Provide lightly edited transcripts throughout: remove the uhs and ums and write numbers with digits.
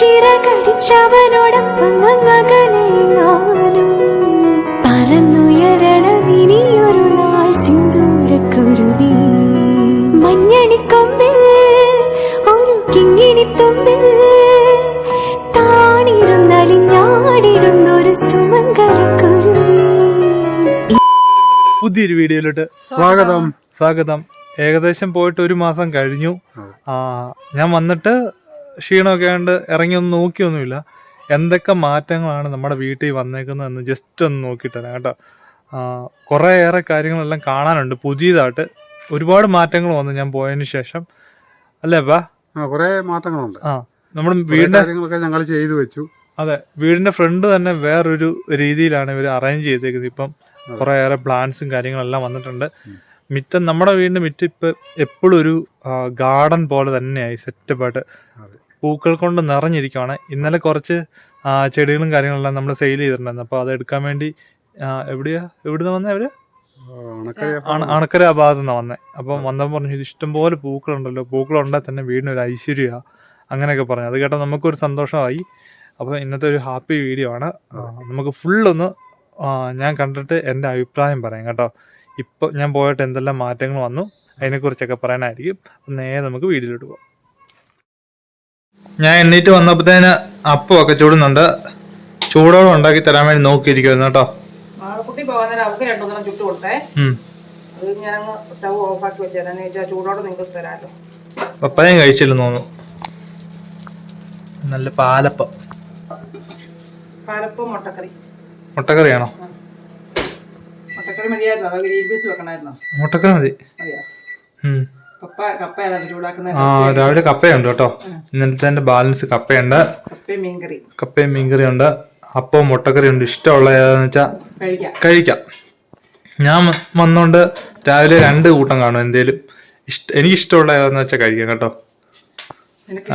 ചിറകടിച്ചവനോടൊപ്പം പറന്നുയരണമിനിയൊരു നാൾ സിന്ദൂരക്കുരുവി മഞ്ഞണിക്കൊമ്പിൽ ഒരു കിങ്ങിണിത്തുമ്പിൽ താണിരുന്നലിഞ്ഞാടിടുന്നൊരു സുമംഗലക്കുരുവി. പുതിയൊരു വീഡിയോയിലോട്ട് സ്വാഗതം. ഏകദേശം പോയിട്ട് ഒരു മാസം കഴിഞ്ഞു. ഞാൻ വന്നിട്ട് ക്ഷീണമൊക്കെ ആയതുകൊണ്ട് ഇറങ്ങി ഒന്നും നോക്കിയൊന്നുമില്ല. എന്തൊക്കെ മാറ്റങ്ങളാണ് നമ്മുടെ വീട്ടിൽ വന്നേക്കുന്നതെന്ന് ജസ്റ്റ് ഒന്ന് നോക്കിയിട്ട് തരാം കേട്ടോ. കുറേയേറെ കാര്യങ്ങളെല്ലാം കാണാനുണ്ട്. പുതിയതായിട്ട് ഒരുപാട് മാറ്റങ്ങൾ വന്നു ഞാൻ പോയതിന് ശേഷം, അല്ലേ അപ്പാ? കുറേ മാറ്റങ്ങളുണ്ട്. നമ്മുടെ വീടിന്റെ ഞങ്ങൾ ചെയ്തു വെച്ചു. അതെ, വീടിന്റെ ഫ്രണ്ട് തന്നെ വേറൊരു രീതിയിലാണ് ഇവർ അറേഞ്ച് ചെയ്തേക്കുന്നത്. ഇപ്പം കുറേയേറെ പ്ലാന്റ്സും കാര്യങ്ങളെല്ലാം വന്നിട്ടുണ്ട്. മിറ്റം, നമ്മുടെ വീടിന്റെ മിറ്റം ഇപ്പം എപ്പോഴും ഒരു ഗാർഡൻ പോലെ തന്നെയായി സെറ്റപ്പായിട്ട് പൂക്കൾ കൊണ്ട് നിറഞ്ഞിരിക്കുകയാണ്. ഇന്നലെ കുറച്ച് ചെടികളും കാര്യങ്ങളെല്ലാം നമ്മൾ സെയിൽ ചെയ്തിട്ടുണ്ടായിരുന്നു. അപ്പോൾ അത് എടുക്കാൻ വേണ്ടി എവിടുന്ന് വന്നേ അവര്? അണക്കര ആ ഭാഗത്തു നിന്നാണ് വന്നത്. അപ്പം വന്നപ്പോൾ പറഞ്ഞു, ഇത് ഇഷ്ടംപോലെ പൂക്കളുണ്ടല്ലോ, പൂക്കളുണ്ടാൽ തന്നെ വീടിനൊരു ഐശ്വര്യമാണ് അങ്ങനെയൊക്കെ പറഞ്ഞു. അത് കേട്ടാൽ നമുക്കൊരു സന്തോഷമായി. അപ്പോൾ ഇന്നത്തെ ഒരു ഹാപ്പി വീഡിയോ ആണ്. നമുക്ക് ഫുള്ളൊന്ന് ഞാൻ കണ്ടിട്ട് എൻ്റെ അഭിപ്രായം പറയാം കേട്ടോ. ഇപ്പോൾ ഞാൻ പോയിട്ട് എന്തെല്ലാം മാറ്റങ്ങൾ വന്നു അതിനെക്കുറിച്ചൊക്കെ പറയാനായിരിക്കും. നേരെ നമുക്ക് വീഡിയോയിലോട്ട് പോകാം. ഞാൻ എണ്ണീറ്റ് വന്നപ്പോഴത്തേന് അപ്പമൊക്കെ ചൂടുന്നുണ്ട്. ചൂടോടെ ഉണ്ടാക്കി തരാൻ വേണ്ടി നോക്കിയിരിക്കുമായിരുന്നു കേട്ടോ. പപ്പായം കഴിച്ചില്ലെന്ന് തോന്നുന്നു. നല്ല പാലപ്പം. മുട്ടക്കറിയാണോ? മുട്ടക്കറി മതി. രാവിലെ കപ്പയുണ്ട് കേട്ടോ. ഇന്നലത്തെ ബാലൻസ് കപ്പയുണ്ട്, കപ്പയും മീൻകറി ഉണ്ട്, അപ്പവും മുട്ടക്കറി ഉണ്ട്. ഇഷ്ടമുള്ള ഏതാന്ന് വെച്ചാ കഴിക്കാം. ഞാൻ വന്നോണ്ട് രാവിലെ 2 കൂട്ടം കാണും എന്തേലും. എനിക്ക് ഇഷ്ടമുള്ള ഏതാന്ന് വെച്ചാൽ കഴിക്കാം കേട്ടോ.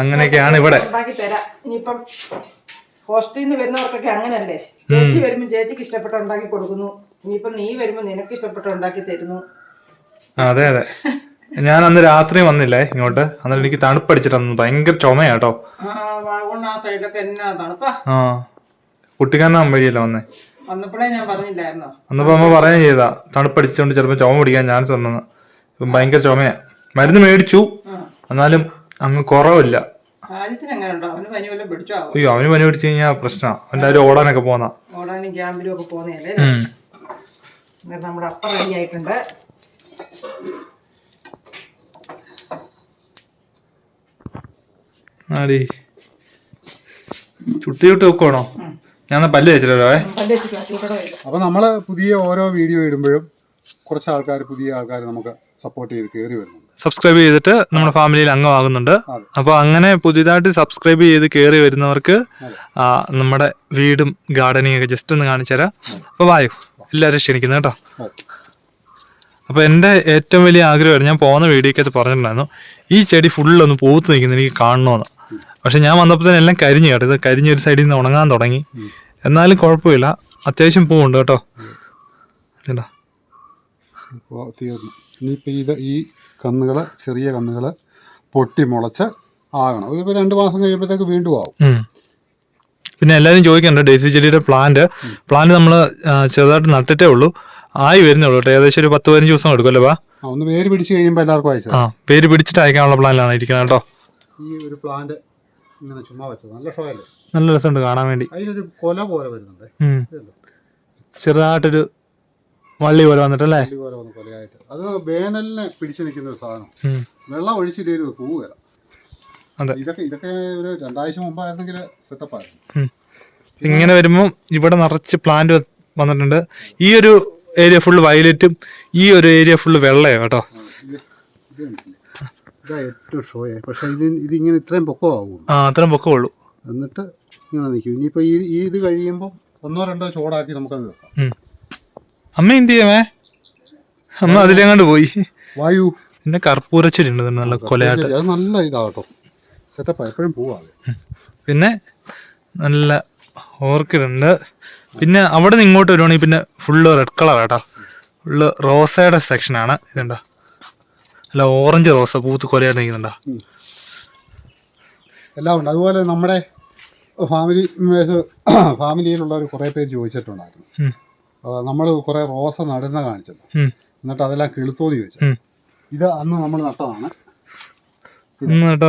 അങ്ങനെയൊക്കെയാണ് ഇവിടെ. ഹോസ്റ്റലിൽ നിന്ന് വരുന്നവർക്കൊക്കെ അങ്ങനല്ലേ, ചേച്ചി വരുമ്പോൾ ചേച്ചിക്ക് ഇഷ്ടപ്പെട്ട ഉണ്ടാക്കി കൊടുക്കുന്നു, ഇനിയിപ്പം നീ വരുമ്പോൾ നിനക്ക് ഇഷ്ടപ്പെട്ട ഉണ്ടാക്കി തരുന്നു. അതെ അതെ. ഞാൻ അന്ന് രാത്രി വന്നില്ലേ ഇങ്ങോട്ട്, അന്നേരം എനിക്ക് തണുപ്പടിച്ചിട്ടു. ഭയങ്കര ചുമയാട്ടോ. കുട്ടിക്കാരനാൻ വഴിയല്ല വന്നേ. വന്നപ്പോഴേ ഞാൻ പറഞ്ഞില്ലായിരുന്നോ? വന്നപ്പോ അമ്മ പറയുകയും ചെയ്താ തണുപ്പടിച്ചോണ്ട് ചിലപ്പോ ചുമ പിടിക്കാൻ ചാൻസ് വന്നെന്ന്. ഇപ്പം ഭയങ്കര ചുമയാ. മരുന്ന് മേടിച്ചു, എന്നാലും അങ്ങ് കുറവില്ല. അയ്യോ, അവന് പനി പിടിച്ചു കഴിഞ്ഞാൽ പ്രശ്നമാണ്. അവൻ്റെ ഓടാനൊക്കെ പോന്ന ഓടാനും ക്യാമ്പിലും ഒക്കെ പോന്നല്ലേ. നമ്മുടെ അപ്പം റെഡി ആയിട്ടുണ്ട്. ആടി ചുട്ടി വെക്കുവാണോ? ഞാൻ പല്ല് വെച്ചിട്ടോ. അപ്പൊ നമ്മള് പുതിയ ഓരോ വീഡിയോ ഇടുമ്പോഴും കുറച്ച് ആൾക്കാർ, പുതിയ ആൾക്കാർ നമുക്ക് സപ്പോർട്ട് ചെയ്ത് കയറി വരുന്നുണ്ട്. സബ്സ്ക്രൈബ് ചെയ്തിട്ട് നമ്മുടെ ഫാമിലിയിൽ അംഗമാകുന്നുണ്ട്. അപ്പോൾ അങ്ങനെ പുതിയതായിട്ട് സബ്സ്ക്രൈബ് ചെയ്ത് കയറി വരുന്നവർക്ക് നമ്മുടെ വീടും ഗാർഡനിങ് ഒക്കെ ജസ്റ്റ് ഒന്ന് കാണിച്ചു തരാം. അപ്പോൾ വായു, എല്ലാവരും ക്ഷണിക്കുന്നു കേട്ടോ. അപ്പോൾ എൻ്റെ ഏറ്റവും വലിയ ആഗ്രഹമായിരുന്നു, ഞാൻ പോകുന്ന വീഡിയോക്കകത്ത് പറഞ്ഞിട്ടുണ്ടായിരുന്നു, ഈ ചെടി ഫുള്ളൊന്ന് പൂത്ത് നിൽക്കുന്നത് എനിക്ക് കാണണമെന്ന്. പക്ഷെ ഞാൻ വന്നപ്പോൾ തന്നെ എല്ലാം കരിഞ്ഞു കേട്ടോ. ഇത് കരിഞ്ഞ ഒരു സൈഡിൽ നിന്ന് ഉണങ്ങാൻ തുടങ്ങി. എന്നാലും കുഴപ്പമില്ല, അത്യാവശ്യം പൂവുണ്ട് കേട്ടോ. ഇനിയിപ്പോൾ ഈ കന്നുകൾ, ചെറിയ കന്നുകൾ പൊട്ടി മുളച്ച് ആകണം. ഇതിപ്പോൾ 2 മാസം കഴിയുമ്പോഴത്തേക്ക് വീണ്ടും ആവും. പിന്നെ എല്ലാവരും ചോദിക്കുന്നുണ്ട് ഡേസി ചെടിയുടെ പ്ലാന്റ് നമ്മൾ ചെറുതായിട്ട് നട്ടിട്ടേ ഉള്ളൂ, ആയി വരുന്നേ ഉള്ളൂ കേട്ടോ. ഏകദേശം ഒരു 10-15 ദിവസം എടുക്കുമല്ലോ. ഒന്ന് വേര് പിടിച്ച് കഴിയുമ്പോൾ എല്ലാവർക്കും അയച്ചു. പേര് പിടിച്ചിട്ട് അയക്കാനുള്ള പ്ലാനിലാണ് ഇരിക്കുന്നത് കേട്ടോ. ഈ ഒരു പ്ലാന്റ് ഇങ്ങനെ ചുമ്മാ വെച്ചത് നല്ല ഷോയല്ലേ, നല്ല രസമുണ്ട് കാണാൻ വേണ്ടി. അതിനൊരു കൊല പോലെ വരുന്നുണ്ട്, ചെറുതായിട്ടൊരു വള്ളി പോലെ വന്നിട്ടല്ലേ. കൊലയായിട്ട് അത് വേനലിന് പിടിച്ചു നിൽക്കുന്ന ഒരു സാധനം. വെള്ളം ഒഴിച്ചിട്ട് പോവുക. ഇതൊക്കെ ഒരു 2 ആഴ്ച മുമ്പായിരുന്നെങ്കിൽ സെറ്റപ്പ് ആയിരുന്നു. ഇങ്ങനെ വരുമ്പോൾ ഇവിടെ നിറച്ച് പ്ലാന്റ് വന്നിട്ടുണ്ട്. ഈ ഒരു ഏരിയ ഫുള്ള് വയലറ്റും ഈ ഒരു ഏരിയ ഫുള്ള് വെള്ളയാണ് കേട്ടോ. ഇതാ ഏറ്റവും ഷോയെ. പക്ഷെ ഇതിങ്ങനെ ഇത്രയും പൊക്കമാകും. അത്രയും പൊക്കമുള്ളൂ. എന്നിട്ട് ഇങ്ങനെ നിൽക്കും. ഇനിയിപ്പോൾ ഇത് കഴിയുമ്പോൾ 1-2 ചോടാക്കി നമുക്കത് വെക്കാം. അമ്മ എന്ത് ചെയ്യാമേ? അമ്മ അതിലെങ്ങാണ്ട് പോയി. വായു. പിന്നെ കർപ്പൂരച്ചെടി ഉണ്ട് നല്ല കൊലയായിട്ട്. അത് നല്ല ഇതാട്ടോ, സെറ്റപ്പ് എപ്പോഴും പോവാതെ. പിന്നെ നല്ല ഓർക്കിഡ് ഉണ്ട്. പിന്നെ അവിടെ നിന്ന് ഇങ്ങോട്ട് വരുവാണെങ്കിൽ പിന്നെ ഫുള്ള് റെഡ് കളർ കേട്ടോ. ഫുള്ള് റോസയുടെ സെക്ഷനാണ്. ഇതുണ്ടോ, അല്ല ഓറഞ്ച് റോസ പൂത്ത് കൊലയായിട്ട് നിൽക്കുന്നുണ്ടോ. എല്ലാം ഉണ്ട്. അതുപോലെ നമ്മുടെ ഫാമിലിയിലുള്ളവർ കുറേ പേര് ചോദിച്ചിട്ടുണ്ടായിരുന്നു. നമ്മൾ കുറേ റോസ നടുന്ന കാണിച്ചല്ലോ, എന്നിട്ട് അതെല്ലാം കിളുത്തോന്ന് ചോദിച്ചു. ഇത് അന്ന് നമ്മൾ നട്ടതാണ്.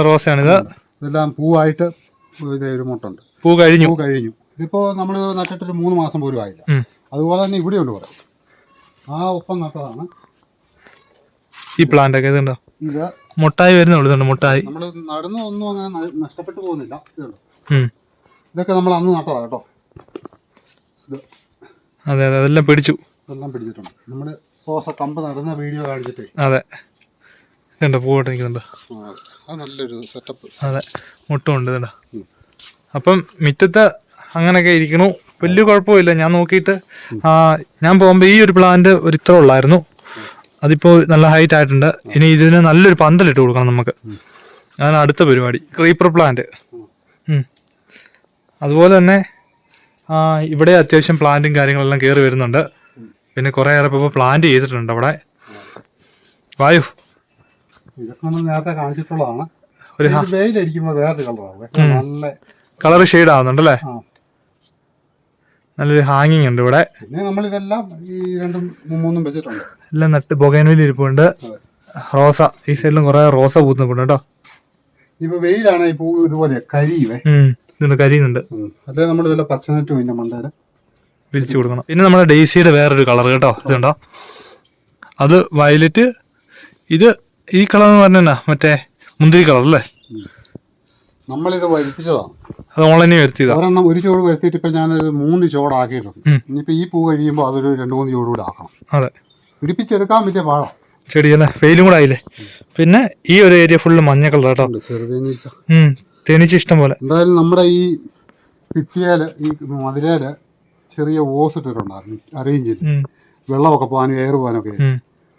റോസയാണിത്. ഇതെല്ലാം പൂവായിട്ട് ഒരു മുട്ടുണ്ട്. പൂ കഴിഞ്ഞു. ഇതിപ്പോൾ നമ്മൾ നട്ടിട്ടൊരു 3 മാസം പോലും ആയില്ല. അതുപോലെ തന്നെ ഇവിടെ ഉണ്ട് കുറേ. ആ ഒപ്പം നട്ടതാണ് ഈ പ്ലാന്റ് ഒക്കെ. ഇതുണ്ടോ, ഇത് മുട്ടായി വരുന്നുണ്ട്. മുട്ടായി നമ്മൾ നടന്നു ഒന്നും അങ്ങനെ നഷ്ടപ്പെട്ടു പോകുന്നില്ല. ഇതുണ്ട്, ഇതൊക്കെ നമ്മൾ അന്ന് നട്ടതാണ് കേട്ടോ. അതെ അതെ, അതെല്ലാം പിടിച്ചു. ഇതെല്ലാം പിടിച്ചിട്ടുണ്ട്. നമ്മൾ റോസ കമ്പ് നടുന്ന വീഡിയോ കാണിച്ചിട്ടേ. അതെ, ഇതുണ്ട്, പൂവോട്ട് നിൽക്കുന്നുണ്ട്. അത് നല്ലൊരു സെറ്റപ്പ്. അതെ, മുട്ടുമുണ്ട്. ഇതുണ്ട്. അപ്പം മിറ്റത്ത് അങ്ങനെയൊക്കെ ഇരിക്കണു, വലിയ കുഴപ്പമില്ല. ഞാൻ നോക്കിയിട്ട് ഞാൻ പോകുമ്പോൾ ഈ ഒരു പ്ലാന്റ് ഒരു ഇത്ര ഉള്ളായിരുന്നു, അതിപ്പോൾ നല്ല ഹൈറ്റ് ആയിട്ടുണ്ട്. ഇനി ഇതിന് നല്ലൊരു പന്തലിട്ട് കൊടുക്കണം നമുക്ക്. അതാണ് അടുത്ത പരിപാടി, ക്രീപ്പർ പ്ലാന്റ്. അതുപോലെ തന്നെ ഇവിടെ അത്യാവശ്യം പ്ലാന്റും കാര്യങ്ങളെല്ലാം കയറി വരുന്നുണ്ട്. പിന്നെ കുറേ ഏറെ ഇപ്പോൾ പ്ലാന്റ് ചെയ്തിട്ടുണ്ട് അവിടെ. വായു ഇതൊക്കെ നമ്മൾ നേരത്തെ കാണിച്ചിട്ടുള്ളതാണ്. ഒരു വെയിലടിക്കുമ്പോൾ വേറൊരു കളറാണ്, നല്ല കളർ ഷെയ്ഡ് ആവുന്നുണ്ടല്ലേ. നല്ലൊരു ഹാങ്ങിങ് ഉണ്ട് ഇവിടെ. പിന്നെ നമ്മളിതെല്ലാം ഈ 2-3 വെച്ചിട്ടുണ്ട്. എല്ലാം നട്ട് ബൊഗൈൻവില്ല ഇരിപ്പുണ്ട്. റോസ ഈ സൈഡിലും കുറെ റോസ പൂത്തുന്നുണ്ട് കേട്ടോ. ഇപ്പൊ വെയിലാണ് ഈ പൂ ഇതുപോലെ കരിയുവേ. ഇതുണ്ട്, കരിയുന്നുണ്ട്. അല്ലെ നമ്മൾ ഇതുപോലെ പച്ചനെറ്റും ഇതിന്റെ മണ്ടേരെ വിരിച്ചു കൊടുക്കണം. പിന്നെ നമ്മുടെ ഡെയ്സിയുടെ വേറൊരു കളർ കേട്ടോ, ഇതുണ്ടോ, അത് വയലറ്റ്. ഇത് ഈ കളർ എന്ന് പറഞ്ഞാ മറ്റേ മുന്തിരി കളർ അല്ലേ. നമ്മളിത് വരുത്തിച്ചതാണ്. അത് ഓൺലൈനിൽ വരുത്തിയതാ. ഒരെണ്ണം ഒരു ചോട് വരുത്തിയിട്ട് ഇപ്പൊ ഞാനൊരു 3 ചോടാക്കിയിട്ടുണ്ട്. ഇനിയിപ്പോ ഈ പൂ കഴിയുമ്പോൾ അതൊരു 2-3 ചോട് കൂടെ ആക്കണം. അതെ, പിടിപ്പിച്ചെടുക്കാൻ പറ്റിയ പാടാം. ചെടിയല്ലേ, വെയിലും കൂടെ ആയില്ലേ. പിന്നെ ഈ ഒരു ഏരിയ ഫുള്ള് മഞ്ഞ കളർ കേട്ടോ. തേനീച്ച ഇഷ്ടം പോലെ. എന്തായാലും നമ്മുടെ ഈ ഭിത്തിയേല് ഈ മതിലേല് ചെറിയ ഓസ് ഇട്ടിട്ടുണ്ടായിരുന്നു അറേഞ്ച് ചെയ്ത്, വെള്ളമൊക്കെ പോകാനും എയർ പോകാനൊക്കെ.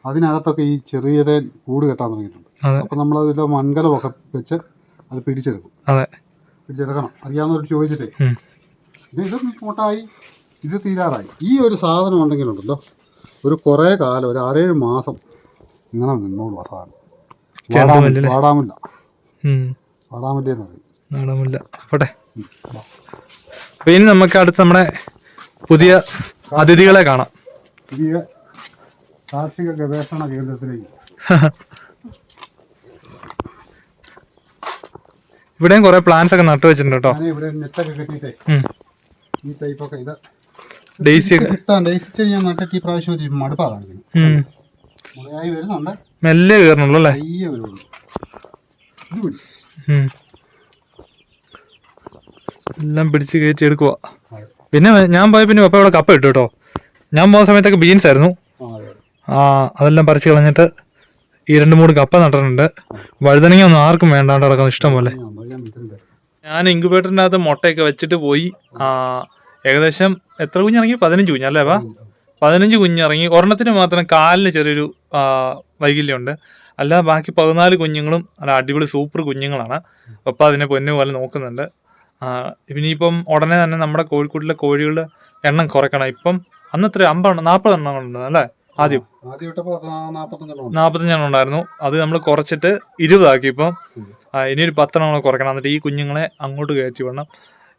അതിനകത്തൊക്കെ ഈ ചെറിയതേ കൂട് കെട്ടാൻ തുടങ്ങിയിട്ടുണ്ട്. അപ്പൊ നമ്മളതിൽ മൺകലമൊക്കെ വെച്ച് അത് പിടിച്ചെടുക്കും. പിടിച്ചെടുക്കണം. അറിയാവുന്നവർ ചോദിച്ചിട്ടേ. ഇത് മുട്ടായി, ഇത് തീരാറായി. ഈ ഒരു സാധനം ഉണ്ടെങ്കിലുണ്ടല്ലോ ഒരു കുറേ കാലം, ഒരു 6-7 മാസം ഇങ്ങനെ നിന്നോളൂ. ആ സാധനം വാടാമില്ല. വാടാമില്ലെന്ന് പറയും. പോട്ടെ. അപ്പൊ ഇനി നമുക്ക് അടുത്ത് നമ്മുടെ പുതിയ അതിഥികളെ കാണാം. പുതിയ കാർഷിക ഗവേഷണ കേന്ദ്രത്തിലേക്ക്. ഇവിടെയും കുറെ പ്ലാന്റ്സ് ഒക്കെ നട്ടു വെച്ചിട്ടുണ്ട് കേട്ടോ. ഇവിടെ നെറ്റൊക്കെ കെട്ടിയിട്ടേ ഈ ടൈപ്പൊക്കെ ഇത് ഡെയ്സി ചെടി ഞാൻ നട്ടിട്ട് ഈ പ്രാവശ്യം ഒരു മടുപ്പാ കാണിക്കുന്നത്. മുളയായി വരുന്നുണ്ട്, മെല്ലെ കയറണുള്ളൂ അല്ലേ. എല്ലാം പിടിച്ച് കയറ്റി എടുക്കുക. പിന്നെ ഞാൻ പോയ പിന്നെ പപ്പ ഇവിടെ കപ്പ ഇട്ടു കേട്ടോ. ഞാൻ പോകുന്ന സമയത്തൊക്കെ ബീൻസ് ആയിരുന്നു. അതെല്ലാം പറിച്ച് കളഞ്ഞിട്ട് ഈ 2-3 കപ്പ നട്ടിട്ടുണ്ട്. വഴുതനങ്ങ ഒന്നും ആർക്കും വേണ്ടാണ്ട് കിടക്കുന്നു ഇഷ്ടം പോലെ. ഞാൻ ഇൻക്യുബേറ്ററിൻ്റെ അകത്ത് മുട്ടയൊക്കെ വെച്ചിട്ട് പോയി. ഏകദേശം എത്ര കുഞ്ഞിറങ്ങി? 15 കുഞ്ഞല്ലേ? 15 കുഞ്ഞിറങ്ങി. ഒരെണ്ണത്തിന് മാത്രം കാലിന് ചെറിയൊരു വൈകല്യമുണ്ട്. അല്ല ബാക്കി 14 കുഞ്ഞുങ്ങളും നല്ല അടിപൊളി സൂപ്പർ കുഞ്ഞുങ്ങളാണ്. അപ്പം അതിനെ പൊന്നു പോലെ നോക്കുന്നുണ്ട്. ഇനിയിപ്പം ഉടനെ തന്നെ നമ്മുടെ കോഴിക്കോട്ടിലെ കോഴികളുടെ എണ്ണം കുറയ്ക്കണം. ഇപ്പം അന്നത്ര 40 എണ്ണം ഉണ്ട് അല്ലേ. ആദ്യം 45 ഉണ്ടായിരുന്നു. അത് നമ്മൾ കുറച്ചിട്ട് 20 ആക്കി. ഇപ്പം ഇനിയൊരു 10 എണ്ണം കുറയ്ക്കണം. എന്നിട്ട് ഈ കുഞ്ഞുങ്ങളെ അങ്ങോട്ട് കയറ്റി വിടണം.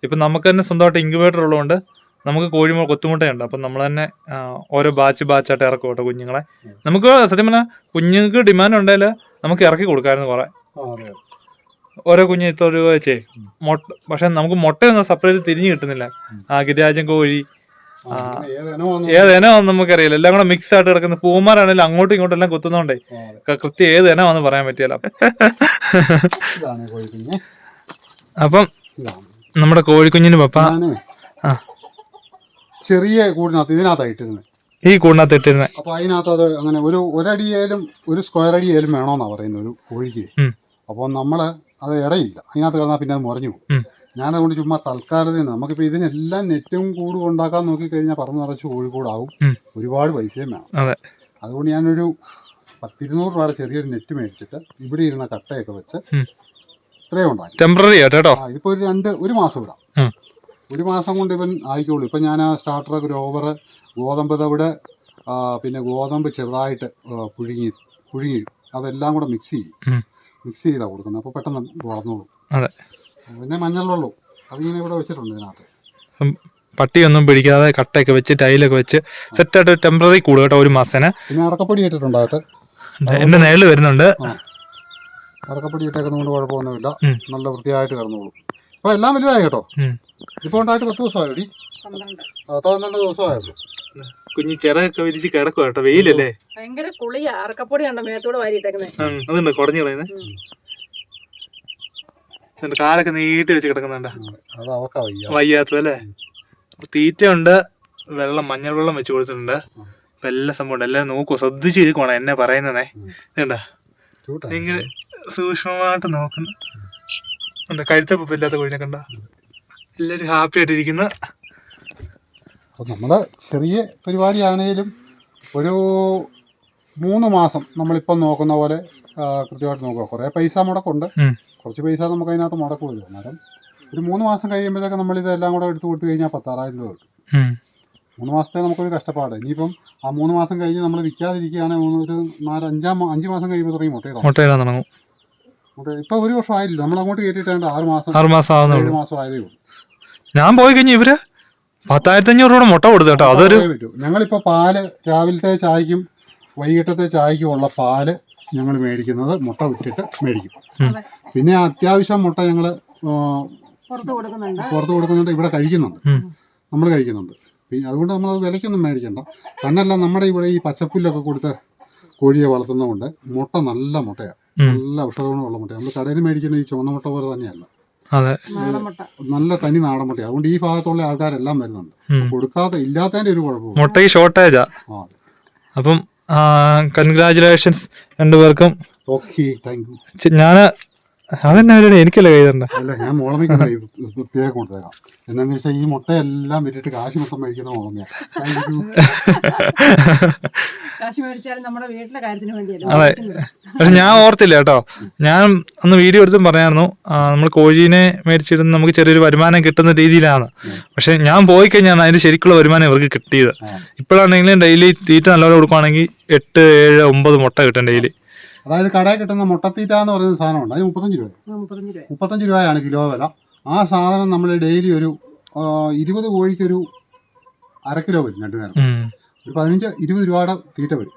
ഇപ്പം നമുക്ക് തന്നെ സ്വന്തമായിട്ട് ഇൻക്യുബേറ്റർ ഉള്ളതുകൊണ്ട് നമുക്ക് കൊത്തുമുട്ടയുണ്ട്. അപ്പം നമ്മൾ തന്നെ ഓരോ ബാച്ചായിട്ട് ഇറക്കും കേട്ടോ കുഞ്ഞുങ്ങളെ. നമുക്ക് സത്യം പറഞ്ഞാൽ കുഞ്ഞുങ്ങൾക്ക് ഡിമാൻഡ് ഉണ്ടെങ്കിൽ നമുക്ക് ഇറക്കി കൊടുക്കാമായിരുന്നു കുറെ. ഓരോ കുഞ്ഞ് ഇത്ര രൂപ വെച്ചേ മുട്ട. പക്ഷെ നമുക്ക് മുട്ടയൊന്നും സെപ്പറേറ്റ് തിരിഞ്ഞു കിട്ടുന്നില്ല. ഗിരിരാജൻ കോഴി ഏതെനമാണെന്ന് നമുക്കറിയില്ല. എല്ലാം കൂടെ മിക്സ് ആയിട്ട് കിടക്കുന്ന. പൂമാരാണെങ്കിലും അങ്ങോട്ടും ഇങ്ങോട്ടും എല്ലാം കുത്തുന്നോണ്ടേ കൃത്യം ഏതെനമാണെന്ന് പറയാൻ പറ്റിയല്ല. അപ്പം നമ്മുടെ കോഴിക്കുഞ്ഞിന് പപ്പ ചെറിയ കൂടിനകത്ത് ഇതിനകത്തായിട്ടിരുന്നത്. ഈ കൂടിനകത്ത് ഇട്ടിരുന്നത്. അപ്പൊ അതിനകത്ത് അത് അങ്ങനെ ഒരടിയായാലും ഒരു സ്ക്വയർ അടിയായാലും വേണോന്നാ പറയുന്നത് ഒരു കോഴിക്ക്. അപ്പോൾ നമ്മള് അത് ഇടയില്ല, അതിനകത്ത് കിടന്നാൽ പിന്നെ അത് മുറഞ്ഞു പോകും. ഞാനതുകൊണ്ട് ചുമ്മാ തൽക്കാലത്തിന് നമുക്കിപ്പോൾ ഇതിനെല്ലാം നെറ്റും കൂടും ഉണ്ടാക്കാൻ നോക്കിക്കഴിഞ്ഞാൽ പറന്ന് നിറച്ച് കോഴിക്കൂടാവും. ഒരുപാട് പൈസയും വേണം. അതുകൊണ്ട് ഞാനൊരു 10-200 രൂപയുടെ ചെറിയൊരു നെറ്റ് മേടിച്ചിട്ട് ഇവിടെ ഇരുന്ന കട്ടയൊക്കെ വെച്ച് ഇത്രയും ഉണ്ടാക്കി. ടെമ്പററി ആയിട്ടോ. ഇതിപ്പോ ഒരു മാസം ഇടാം. 1 മാസം കൊണ്ട് ഇവൻ ആയിക്കോളൂ. ഇപ്പം ഞാൻ ആ സ്റ്റാർട്ടർ ഗ്രോവർ ഗോതമ്പ് തവിട് പിന്നെ ഗോതമ്പ് ചെറുതായിട്ട് പുഴുങ്ങി അതെല്ലാം കൂടെ മിക്സ് ചെയ്താ കൊടുക്കുന്നത്. അപ്പോൾ പെട്ടെന്ന് വളർന്നോളൂ. പിന്നെ മഞ്ഞൾ വെള്ളവും അതിങ്ങനെ ഇവിടെ വെച്ചിട്ടുണ്ട് ഇതിനകത്ത്. അപ്പം പട്ടിയൊന്നും പിടിക്കാതെ കട്ടയൊക്കെ വെച്ച് ടൈലൊക്കെ വെച്ച് സെറ്റായിട്ട് ടെമ്പററി കൂട് കേട്ടോ, ഒരു മാസത്തിന്. പിന്നെ അറക്കപ്പൊടി ഇട്ടിട്ടുണ്ട് അകത്ത്. എന്റെ നേരിൽ വരുന്നുണ്ട്. അറക്കപ്പൊടി ഇട്ടേക്കുന്നതുകൊണ്ട് കുഴപ്പമൊന്നുമില്ല, നല്ല വൃത്തിയായിട്ട് കിടന്നോളും. അപ്പോൾ എല്ലാം വലുതായി കേട്ടോ. ഇപ്പോൾ ഉണ്ടായിട്ട് 10 ദിവസമായോ? 12 ദിവസമായിരുന്നു. കുഞ്ഞു ചിറകൊക്കെ വിരിച്ച് കിടക്കുക കേട്ടോ, വെയിലല്ലേ. ഭയങ്കര കുളിയാ, അറക്കപ്പൊടി കണ്ട മേത്തൂടെ വാരിയിട്ടേക്കുന്നേ. അതുണ്ട് കുടഞ്ഞു കളയുന്നത്. കാലൊക്കെ നീട്ടി വെച്ച് കിടക്കുന്നുണ്ട്. അത് അവക്കാ വയ്യാത്തല്ലേ. തീറ്റ ഉണ്ട്, വെള്ളം മഞ്ഞൾ വെള്ളം വെച്ച് കൊടുത്തിട്ടുണ്ട്. ഇപ്പൊ എല്ലാ സംഭവം ഉണ്ട്. എല്ലാരും നോക്കുവോ, ശ്രദ്ധിച്ച് ഇരിക്കണോ എന്നെ പറയുന്നതേ. ഇതുണ്ടാ ഇങ്ങനെ സൂക്ഷ്മമായിട്ട് നോക്കുന്നു. കഴുത്തപ്പം ഇല്ലാത്ത കോഴിനെ കണ്ട എല്ലാരും ഹാപ്പി ആയിട്ടിരിക്കുന്ന. അപ്പോൾ നമ്മുടെ ചെറിയ പരിപാടിയാണേലും ഒരു 3 മാസം നമ്മളിപ്പം നോക്കുന്ന പോലെ കൃത്യമായിട്ട് നോക്കുക. കുറേ പൈസ മുടക്കുണ്ട്, കുറച്ച് പൈസ നമുക്ക് അതിനകത്ത് മുടക്കുമല്ലോ. അന്നേരം ഒരു 3 മാസം കഴിയുമ്പോഴത്തേക്ക് നമ്മളിതെല്ലാം കൂടെ എടുത്ത് കൊടുത്തു കഴിഞ്ഞാൽ 16,000 രൂപ കിട്ടും. 3 മാസത്തെ നമുക്കൊരു കഷ്ടപ്പാട്. ഇനിയിപ്പം ആ 3 മാസം കഴിഞ്ഞ് നമ്മൾ വിൽക്കാതിരിക്കുകയാണെങ്കിൽ ഒരു 5 മാസം കഴിയുമ്പോൾ തുടങ്ങി മുട്ടയിടാൻ തുടങ്ങും. ഇപ്പൊ 1 വർഷം ആയില്ല, നമ്മൾ അങ്ങോട്ട് കയറ്റിയിട്ടാണ്ട് 6 മാസം 7 മാസം ആയതേ ഉള്ളൂ. ഞാൻ പോയി കഴിഞ്ഞ ഇവര് 10,500 രൂപ മുട്ട കൊടുത്തു കേട്ടോ. അതൊരു ഞങ്ങളിപ്പോ പാല് രാവിലത്തെ ചായക്കും വൈകിട്ടത്തെ ചായക്കും ഉള്ള പാല് ഞങ്ങൾ മേടിക്കുന്നത് മുട്ട വിറ്റിട്ട് മേടിക്കും. പിന്നെ അത്യാവശ്യം മുട്ട ഞങ്ങള് പുറത്ത് കൊടുക്കുന്നുണ്ട്, ഇവിടെ കഴിക്കുന്നുണ്ട്, നമ്മൾ കഴിക്കുന്നുണ്ട്. അതുകൊണ്ട് നമ്മളത് വിലയ്ക്കൊന്നും മേടിക്കണ്ട. തന്നെയല്ല, നമ്മുടെ ഇവിടെ ഈ പച്ചപ്പുല്ലൊക്കെ കൊടുത്ത് കോഴിയെ വളർത്തുന്നതുകൊണ്ട് മുട്ട നല്ല മുട്ടയാണ്, നല്ല ഔഷധഗുണമുള്ള മുട്ടയാണ്. നമ്മൾ കടയിൽ നിന്ന് മേടിക്കുന്ന ഈ ചുവന്ന മുട്ട പോലെ തന്നെയല്ല, നല്ല തനി നാടൻ മുട്ട. അതുകൊണ്ട് ഈ ഭാഗത്തുള്ള ആൾക്കാരെല്ലാം വരുന്നുണ്ട്. കൊടുക്കാതെ ഇല്ലാത്തതിന്റെ ഒരു കുഴപ്പമില്ല, മുട്ടയ്ക്ക് ഷോർട്ടേജാ. അപ്പം കൺഗ്രാചുലേഷൻസ് രണ്ടുപേർക്കും. ഞാന് അതെന്നെ എനിക്കല്ലേ കൈ തരണ്ട. അല്ല, ഞാൻ മോളമയ്ക്ക് പ്രത്യേകം കൊടുത്തേക്കാം. എന്താന്ന് വെച്ചാൽ ഈ മുട്ടയെല്ലാം വിറ്റിട്ട് കാശ് മൊത്തം മേടിക്കുന്ന മോളമയാണ്. കാശ് മേടിച്ചാലും നമ്മുടെ വീട്ടിലെ കാര്യത്തിന് വേണ്ടിയല്ല. അതെ, പക്ഷെ ഞാൻ ഓർത്തില്ല കേട്ടോ. ഞാൻ അന്ന് വീഡിയോ എടുത്തും പറയായിരുന്നു, നമ്മൾ കോഴീനെ മേടിച്ചിരുന്ന് നമുക്ക് ചെറിയൊരു വരുമാനം കിട്ടുന്ന രീതിയിലാണ്. പക്ഷെ ഞാൻ പോയി കഴിഞ്ഞാൽ അതിന് ശരിക്കുള്ള വരുമാനം ഇവർക്ക് കിട്ടിയത്. ഇപ്പോഴാണെങ്കിലും ഡെയിലി തീറ്റ നല്ലപോലെ കൊടുക്കുവാണെങ്കിൽ 8, 7, 9 മുട്ട കിട്ടും ഡെയിലി. അതായത് കടയിൽ കിട്ടുന്ന മുട്ടത്തീറ്റ എന്ന് പറയുന്ന സാധനമുണ്ട്, അതിന് 35 രൂപയാണ് കിലോ വില. ആ സാധനം നമ്മൾ ഡെയിലി ഒരു 20 കോഴിക്കൊരു 1/2 കിലോ വരും. 2 നേരം ഒരു 15-20 രൂപയുടെ തീറ്റ വരും.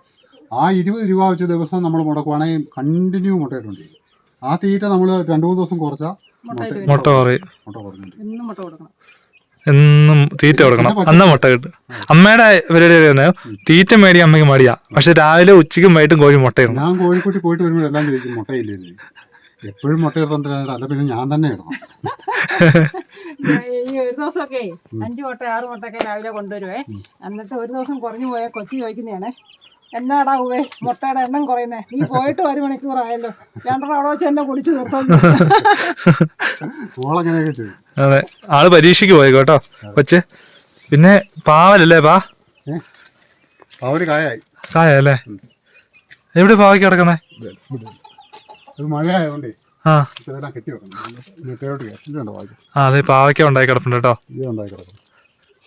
ആ 20 രൂപ വെച്ച് ദിവസം നമ്മൾ മുടക്കുവാണെങ്കിൽ കണ്ടിന്യൂ മുട്ടയിട്ടുണ്ടിരിക്കും. ആ തീറ്റ നമ്മൾ 2-3 ദിവസം കുറച്ചാൽ മുട്ട കുറയും. എന്നും തീറ്റ കൊടുക്കണം, അന്ന മുട്ട കിട്ടും. അമ്മയുടെ പരിപാടി തീറ്റ മേടിക്കാൻ അമ്മയ്ക്ക് മടിയാ, പക്ഷെ രാവിലെ ഉച്ചയ്ക്കും വൈകിട്ടും കോഴി മുട്ടയിടും. ഞാൻ കോഴിക്കുട്ടി പോയിട്ട് വരുമ്പോൾ എല്ലാം ചോദിക്കും മുട്ടയില്ലേ, എപ്പോഴും മുട്ട എടുത്തോണ്ട് അല്ല പിന്നെ ഞാൻ തന്നെ ഇടണം. ഈ ഒരു ദിവസമൊക്കെ 5 മുട്ട 6 മുട്ടൊക്കെ രാവിലെ കൊണ്ടുവരുവേ. എന്നിട്ട് ഒരു ദിവസം കുറഞ്ഞു പോയാൽ കൊച്ചി ചോദിക്കുന്നതാണ്, എന്നാടാ ഉവേ മുട്ടയുടെ എണ്ണം കുറയുന്നേ, നീ പോയിട്ട് 1 മണിക്കൂറായല്ലോ, 2 അവിടെ വെച്ച് എന്നെ കുടിച്ചു നിർത്താൻ. അതെ, ആള് പരീക്ഷയ്ക്ക് പോയി കേട്ടോ കൊച്ച്. പിന്നെ പാവലല്ലേ പാവല് കായല്ലേ? എവിടെ പാവയ്ക്ക് കിടക്കുന്നേ? മഴ ആയതുകൊണ്ടേ അതെ, പാവയ്ക്ക ഉണ്ടായി കിടപ്പുണ്ട് കേട്ടോ,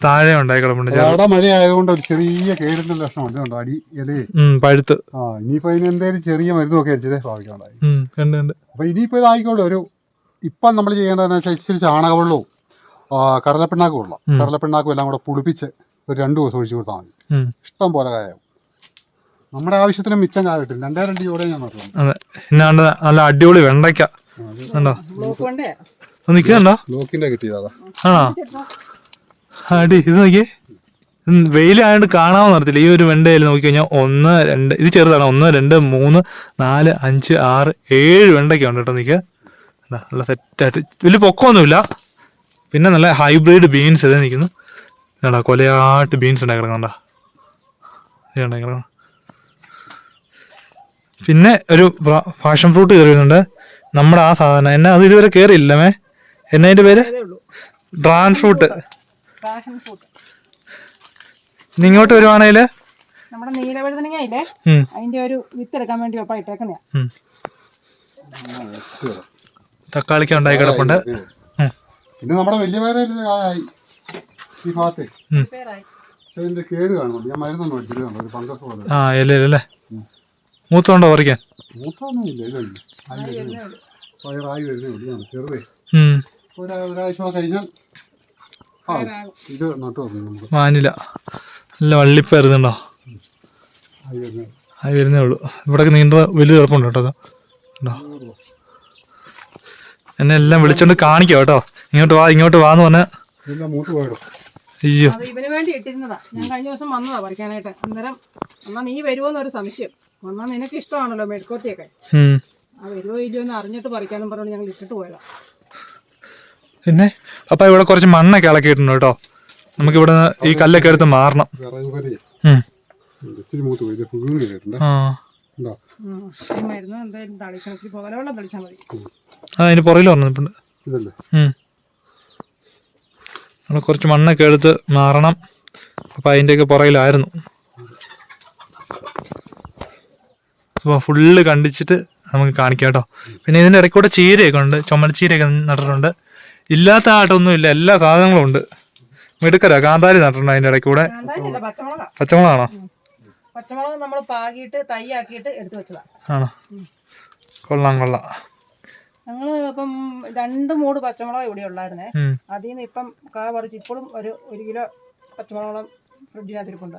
താഴെ ഉണ്ടായി കിടപ്പുണ്ട്. മഴ ആയതുകൊണ്ട് ഒരു ചെറിയ കേടിന്റെ ലക്ഷണം ഉണ്ട്, അടി ഇലേ പഴുത്ത്. ഇനിയിപ്പോ അതിന് എന്തായാലും ചെറിയ മരുന്നൊക്കെ അടിച്ചതേ പാവയ്ക്ക ഉണ്ടായി. അപ്പൊ ഇനിയിപ്പോ ഇതായിക്കോട്ടെ. ഇപ്പം നമ്മൾ ചെയ്യേണ്ടതെന്ന് വെച്ചാൽ ഇച്ചിരി ചാണകവെള്ളവും കടലപ്പിണ്ണാക്കും വെള്ളം, കടലപ്പിണ്ണാക്കും എല്ലാം കൂടെ പുളിപ്പിച്ച് ഒരു 2 ദിവസം ഒഴിച്ചു കൊടുത്താൽ മതി. ഇഷ്ടം പോലെ കായാവും. നമ്മുടെ ആവശ്യത്തിന് മിച്ചം കായ കിട്ടും. 2 ജോഡിയെ ഞാൻ നോക്കാം. അതെ, നല്ല അടിപൊളി വെണ്ടയ്ക്ക നിൽക്കുന്നുണ്ടോ? ബ്ലോക്കിന്റെ കിട്ടിയതാ. അടി ഇത് നോക്കിയേ, വെയിലായോണ്ട് കാണാൻ നിർത്തില്ല. ഈ ഒരു വെണ്ടയിൽ നോക്കിക്കഴിഞ്ഞാൽ 1, 2, ഇത് ചെറുതാണ്, 1, 2, 3, 4, 5, 6, 7 വെണ്ടയ്ക്ക ഉണ്ട് കേട്ടോ. നിൽക്കുക നല്ല സെറ്റായിട്ട്, വലിയ പൊക്കമൊന്നുമില്ല. പിന്നെ നല്ല ഹൈബ്രിഡ് ബീൻസ് ഇതേ നിൽക്കുന്നു. ഇതാ കൊലയാട്ട് ബീൻസ് ഉണ്ടായി കിടക്കണ്ട. പിന്നെ ഒരു ഫാഷൻ ഫ്രൂട്ട് കയറി വരുന്നുണ്ട്, നമ്മുടെ ആ സാധനം. എന്നെ അത് ഇതുവരെ കയറിയില്ലമേ. എന്നാ അതിന്റെ പേര്? Dragon fruit. ഇനി ഇങ്ങോട്ട് വരുവാണെങ്കിൽ നമ്മുടെ നീലവഴുതനങ്ങയില്ലേ, അതിന്റെ ഒരു വിത്ത് എടുക്കാൻ വേണ്ടി ഒപ്പം ഇട്ടേക്കുന്നയാ. തക്കാളിക്ക് ഉണ്ടായി കിടപ്പുണ്ട്. പിന്നെ നമ്മുടെ വലിയ പേരായി ഈ ഭാഗത്തെ ഇതിന്റെ കേട് കാണുന്നുണ്ട്. ഞാൻ മരുന്നൊന്നും അടിച്ചിരുന്നുണ്ട്, ഒരു ഫംഗസ് പോലെ. ഇല്ലേ മൂത്തോണ്ടോ പറിക്കാൻ? മൂത്തൊന്നും ഇല്ല, പയറായി വരുന്നേ ഉള്ളൂ, ചെറുതേ. ഒരാഴ്ച കഴിഞ്ഞാൽ ഇത് നട്ടു നമുക്ക് വാനില നല്ല വള്ളിപ്പേറുന്നുണ്ടോ? ആയി വരുന്നേ ഉള്ളൂ. ഇവിടെ നീണ്ട വലിയ കുഴപ്പമുണ്ട് കേട്ടോ. ഉണ്ടോ? എന്നെ എല്ലാം വിളിച്ചോണ്ട് കാണിക്കാം കേട്ടോ. ഇങ്ങോട്ട് വാന്ന് പറഞ്ഞാൽ അയ്യോ അത് ഇവന് വേണ്ടി ഇട്ടിരുന്നതാ. ഞാൻ കഴിഞ്ഞ ദിവസം വന്നതാ പറിക്കാനായിട്ട്. അന്നേരം എന്നാ നീ വരുമോന്നൊരു സംശയം. വന്നാൽ നിനക്ക് ഇഷ്ടമാണല്ലോ മെഴുക്കോട്ടിയൊക്കെ. ആ വരുമോ ഇല്ലയോ എന്ന് അറിഞ്ഞിട്ട് പറിക്കാനും പറഞ്ഞു ഞങ്ങൾ ഇട്ടിട്ട് പോയതാ. പിന്നെ അപ്പൊ ഇവിടെ കുറച്ച് മണ്ണൊക്കെ ഇളക്കിയിട്ടുണ്ട് കേട്ടോ. നമുക്ക് ഇവിടെ ഈ കല്ലൊക്കെ എടുത്ത് മാറണം. മരുന്ന് എന്തായാലും തളിക്കണം. ഇച്ചിരി പുകലവെള്ളം തളിച്ചാൽ മതി. അതിന് പുറകിൽ പറഞ്ഞിട്ടുണ്ട്. നമ്മൾ കുറച്ച് മണ്ണൊക്കെ എടുത്ത് മാറണം. അപ്പൊ അതിൻ്റെയൊക്കെ പുറകിലായിരുന്നു. അപ്പോൾ ഫുള്ള് കണ്ടിച്ചിട്ട് നമുക്ക് കാണിക്കാം കേട്ടോ. പിന്നെ ഇതിൻ്റെ ഇടയ്ക്കൂടെ ചീരയൊക്കെ ഉണ്ട്. ചുമലച്ചീരയൊക്കെ നട്ടിട്ടുണ്ട്. ഇല്ലാത്ത ആട്ടൊന്നും ഇല്ല, എല്ലാ സാധനങ്ങളും ഉണ്ട്. മിടുക്കരാ. കാന്താരി നട്ടിട്ടുണ്ട് അതിൻ്റെ ഇടയ്ക്കൂടെ. പച്ചമുളകാണോ? പച്ചമുളക് നമ്മൾ പാകിയിട്ട് തൈയാക്കിയിട്ട് എടുത്തു വെച്ചതാ. ആണോ? കൊള്ളാം. ഞങ്ങള് ഇപ്പം 2 മൂട് പച്ചമുളക് ഇവിടെ ഉള്ളായിരുന്നേ. അതിൽ നിന്ന് ഇപ്പം കാ പറിച്ച് ഇപ്പോഴും ഒരു കിലോ പച്ചമുളക് ഫ്രിഡ്ജിനകത്ത് ഇരിപ്പുണ്ട്.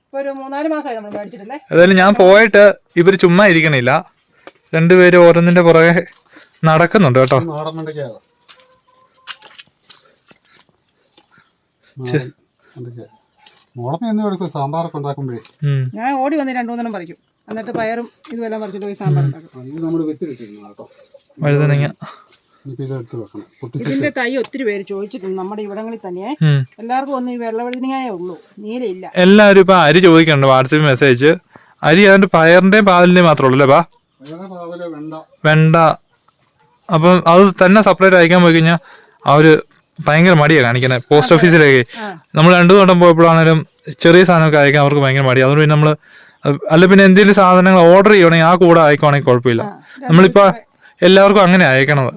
ഇപ്പൊ ഒരു 3-4 മാസമായി നമ്മൾ മേടിച്ചിട്ടില്ലേ. ഏതായാലും ഞാൻ പോയിട്ട് ഇവര് ചുമ്മാ ഇരിക്കണില്ല. രണ്ടുപേരും ഓരോന്നിന്റെ പുറകെ നടക്കുന്നുണ്ട് കേട്ടോ. സാമ്പാറൊക്കെ ഉണ്ടാക്കുമ്പോഴേ ഞാൻ ഓടി വന്ന് 2-3 പറിക്കും. എന്നിട്ട് പയറും ഇതുമെല്ലാം പറിച്ചിട്ട് പോയി സാമ്പാർ ഉണ്ടാക്കും. വഴുതനങ്ങ ഇതിന്റെ തൈ ഒത്തിരി പേര് ചോദിച്ചിട്ടുണ്ട് നമ്മുടെ ഇവിടങ്ങളിൽ തന്നെ. എല്ലാവർക്കും ഒന്നും ഈ വെള്ളവഴുതനങ്ങയേ ഉള്ളൂ, നീലയില്ല. എല്ലാവരും ഇപ്പൊ അരി ചോദിക്കണ്ട വാട്സാപ്പിൽ മെസ്സേജ്. അരി അതിന്റെ പയറിന്റെയും പാവലിന്റെയും മാത്രമേ ഉള്ളൂ അല്ലേ? വെണ്ട. അപ്പം അത് തന്നെ സെപ്പറേറ്റ് അയക്കാൻ പോയി കഴിഞ്ഞാൽ അവര് ഭയങ്കര മടിയാണ് കാണിക്കുന്നത്. പോസ്റ്റ് ഓഫീസിലേക്ക് നമ്മൾ 2 വട്ടം പോയപ്പോഴാണേലും ചെറിയ സാധനമൊക്കെ അയക്കാൻ അവർക്ക് ഭയങ്കര മടിയാണ്. അതുകൊണ്ട് പിന്നെ നമ്മള് അല്ല പിന്നെ എന്തെങ്കിലും സാധനങ്ങൾ ഓർഡർ ചെയ്യണമെങ്കിൽ ആ കൂടെ അയക്കുവാണെങ്കിൽ കുഴപ്പമില്ല. നമ്മളിപ്പോ എല്ലാവർക്കും അങ്ങനെ അയക്കണത്.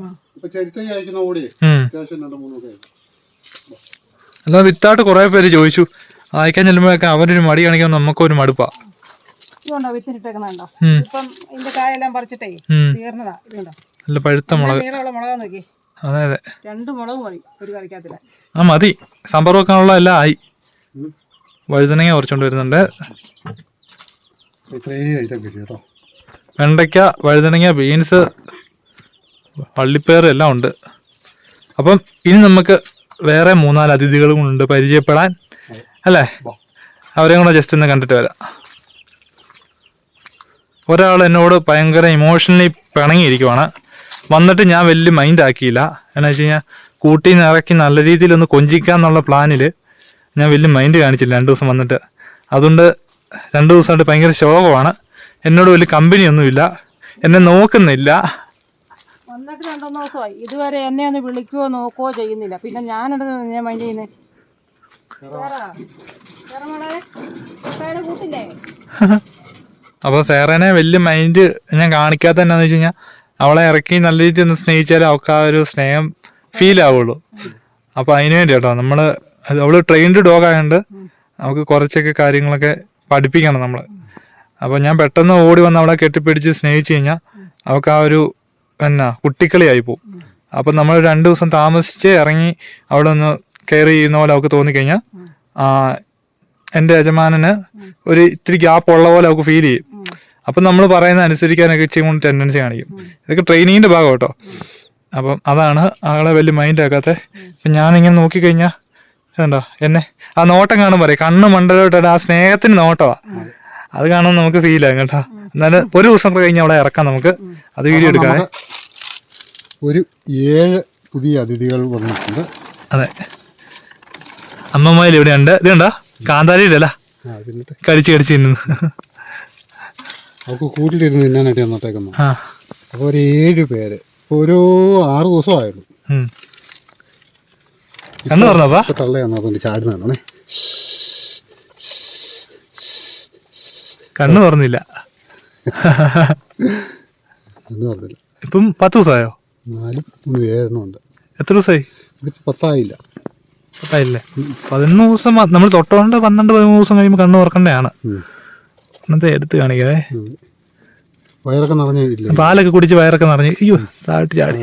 അല്ലാതെ വിത്തായിട്ട് കുറെ പേര് ചോദിച്ചു. അയക്കാൻ ചെല്ലുമ്പോഴൊക്കെ അവരൊരു മടി കാണിക്കാൻ നമുക്കൊരു മടുപ്പാ. നല്ല പഴുത്ത മുളക്. അതെ 2 മുളക് മതി ഒരു കറിക്കകത്തില്ല. ആ മതി. സാമ്പാർ വെക്കാനുള്ള എല്ലാം ആയി. വഴുതനങ്ങ കുറച്ചുകൊണ്ട് വരുന്നുണ്ട്. വെണ്ടയ്ക്ക, വഴുതനങ്ങ, ബീൻസ്, വള്ളിപ്പയർ എല്ലാം ഉണ്ട്. അപ്പം ഇനി നമുക്ക് വേറെ 3-4 അതിഥികളും ഉണ്ട് പരിചയപ്പെടാൻ അല്ലേ? അവരെയും കൂടെ ജസ്റ്റ് ഒന്ന് കണ്ടിട്ട് വരാം. ഒരാൾ എന്നോട് ഭയങ്കര ഇമോഷണലി പിണങ്ങിയിരിക്കുവാണ്. വന്നിട്ട് ഞാൻ വലിയ മൈൻഡ് ആക്കിയില്ല. എന്നാ വെച്ച് കഴിഞ്ഞാൽ കൂട്ടിൽ നിന്ന് ഇറക്കി നല്ല രീതിയിലൊന്ന് കൊഞ്ചിക്കാന്നുള്ള പ്ലാനിൽ ഞാൻ വലിയ മൈൻഡ് കാണിച്ചില്ല 2 ദിവസം വന്നിട്ട്. അതുകൊണ്ട് 2 ദിവസമായിട്ട് ഭയങ്കര ശോകമാണ്. എന്നോട് വലിയ കമ്പനിയൊന്നുമില്ല, എന്നെ നോക്കുന്നില്ല. വന്നിട്ട് 2-3 ദിവസമായി ഇതുവരെ എന്നെ ഒന്ന് വിളിക്കുകയോ നോക്കുകയോ ചെയ്യുന്നില്ല. പിന്നെ ഞാനെന്താ ഞാൻ മൈൻഡ് ചെയ്യുന്നത്? അപ്പോൾ സേറേനെ വലിയ മൈൻഡ് ഞാൻ കാണിക്കാത്ത എന്നാന്ന് വെച്ച് കഴിഞ്ഞാൽ അവളെ ഇറക്കി നല്ല രീതിയിൽ ഒന്ന് സ്നേഹിച്ചാലേ അവൾക്ക് ആ ഒരു സ്നേഹം ഫീൽ ആവുള്ളൂ. അപ്പോൾ അതിന് വേണ്ടി കേട്ടോ നമ്മള് അവള് ട്രെയിൻഡ് ഡോഗ് ആയതുകൊണ്ട് നമുക്ക് കുറച്ചൊക്കെ കാര്യങ്ങളൊക്കെ പഠിപ്പിക്കണം നമ്മൾ. അപ്പോൾ ഞാൻ പെട്ടെന്ന് ഓടി വന്ന് അവളെ കെട്ടിപ്പിടിച്ച് സ്നേഹിച്ചു കഴിഞ്ഞാൽ അവൾക്ക് ആ ഒരു കുട്ടിക്കളിയായി പോകും. അപ്പം നമ്മൾ 2 ദിവസം താമസിച്ച് ഇറങ്ങി അവിടെ ഒന്ന് കെയർ ചെയ്യുന്ന പോലെ അവൾക്ക് തോന്നിക്കഴിഞ്ഞാൽ എൻ്റെ യജമാനന് ഒരു ഇത്തിരി ഗ്യാപ്പ് ഉള്ള പോലെ അവൾക്ക് ഫീൽ ചെയ്യും. അപ്പം നമ്മൾ പറയുന്ന അനുസരിക്കാനൊക്കെ ഇച്ചിരി ടെൻഡൻസി കാണിക്കും. ഇതൊക്കെ ട്രെയിനിങ്ങിൻ്റെ ഭാഗം കേട്ടോ. അപ്പം അതാണ് ആളെ വലിയ മൈൻഡ് ആക്കാത്തത്. അപ്പം ഞാനിങ്ങനെ നോക്കിക്കഴിഞ്ഞാൽ കണ്ടോ എന്നെ ആ നോട്ടം കാണുമ്പോൾ പറയും കണ്ണ് മണ്ടലോട്ട് ആ സ്നേഹത്തിന് നോട്ടമാണ്. അത് കാണുമ്പോൾ നമുക്ക് ഫീൽ ആകും കേട്ടോ. എന്നാലും ഒരു ദിവസം കഴിഞ്ഞ് അവിടെ ഇറക്കാം നമുക്ക്. അത് വീഡിയോ എടുക്കാം. ഒരു 7 പുതിയ അതിഥികൾ വന്നിട്ടുണ്ട്. അതെ, അമ്മമ്മയിൽ ഇവിടെ ഉണ്ട്. ഇത് കണ്ടോ കാന്താരിയിലല്ല കടിച്ച് തിന്നുന്നു. അവർക്ക് കൂട്ടിലിരുന്ന് തിന്നാനായിട്ട് വന്നിട്ടേക്കുന്നത്. അപ്പോൾ ഒരു 7 പേര് ഒരു 6 ദിവസമായുള്ളൂ. കണ്ണു പറഞ്ഞപ്പാ തള്ളയാന്ന് അതുകൊണ്ട് ചാടുന്നതാണേ. കണ്ണു പറഞ്ഞില്ല. കണ്ണു പറഞ്ഞില്ല. ഇപ്പം 10 ദിവസമായോ? 4-7 ഉണ്ട്. എത്ര ദിവസമായി? ഇതിപ്പോൾ 10 ആയില്ല. 10 ആയില്ലേ? 11 ദിവസം നമ്മൾ തൊട്ടുകൊണ്ട് 12-13 ദിവസം കഴിയുമ്പോൾ കണ്ണു തുറക്കേണ്ടതാണ്. എന്നിട്ട് എടുത്ത് കാണിക്കാവേ. വയറൊക്കെ നിറഞ്ഞില്ല. പാലൊക്കെ കുടിച്ച് വയറൊക്കെ നിറഞ്ഞ് അയ്യോ താഴ്ത്തി ചാടി.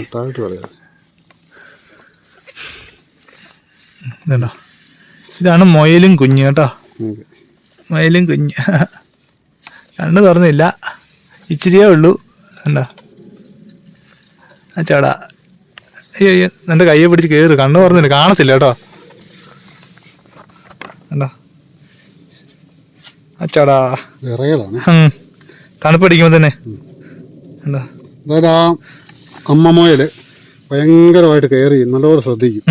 ഇതുണ്ടോ, ഇതാണ് മൊയിലും കുഞ്ഞ് കേട്ടോ. ഓക്കെ. മയിലും കുഞ്ഞ് കണ്ണ് തുറന്നില്ല, ഇച്ചിരിയേ ഉള്ളൂ. കണ്ടോ ആ ചേടാ, അയ്യോ അയ്യോ എൻ്റെ കയ്യെ പിടിച്ച് കയറി, കണ്ണ് തുറന്നില്ല, കാണത്തില്ല കേട്ടോ. കണ്ടോ ആ ചേടാ, വിറകളാണ്. തണുപ്പടിക്കുമ്പോൾ തന്നെ. കണ്ടോ അതായത് ആ അമ്മ മുയൽ ഭയങ്കരമായിട്ട് കെയർ ചെയ്യും, നല്ലപോലെ ശ്രദ്ധിക്കും,